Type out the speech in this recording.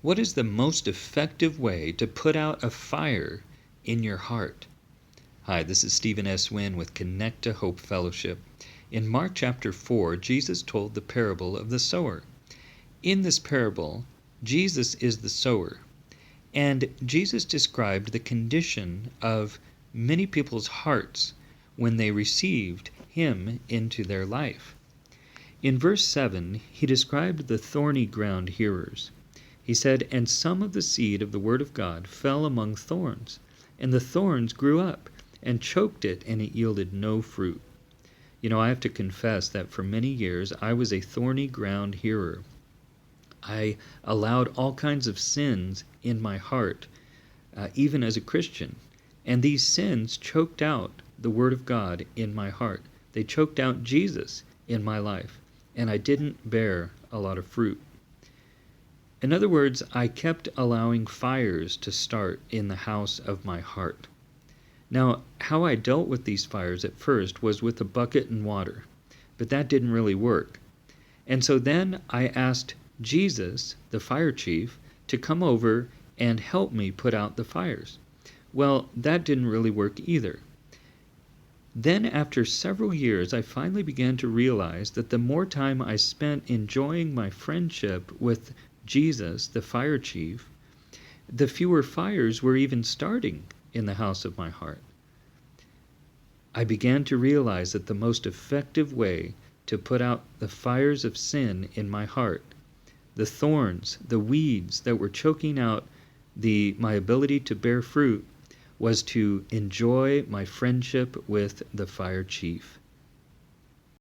What is the most effective way to put out a fire in your heart? Hi, this is Stephen S. Wynn with Connect to Hope Fellowship. In Mark chapter 4, Jesus told the parable of the sower. In this parable, Jesus is the sower, and Jesus described the condition of many people's hearts when they received Him into their life. In verse 7, He described the thorny ground hearers. He said, "And some of the seed of the word of God fell among thorns, and the thorns grew up and choked it, and it yielded no fruit." I have to confess that for many years I was a thorny ground hearer. I allowed all kinds of sins in my heart, even as a Christian, and these sins choked out the word of God in my heart. They choked out Jesus in my life, and I didn't bear a lot of fruit. In other words, I kept allowing fires to start in the house of my heart. Now, how I dealt with these fires at first was with a bucket and water, but that didn't really work. And so then I asked Jesus, the fire chief, to come over and help me put out the fires. Well, that didn't really work either. Then, after several years, I finally began to realize that the more time I spent enjoying my friendship with Jesus, the fire chief, the fewer fires were even starting in the house of my heart. I began to realize that the most effective way to put out the fires of sin in my heart, the thorns, the weeds that were choking out my ability to bear fruit, was to enjoy my friendship with the fire chief.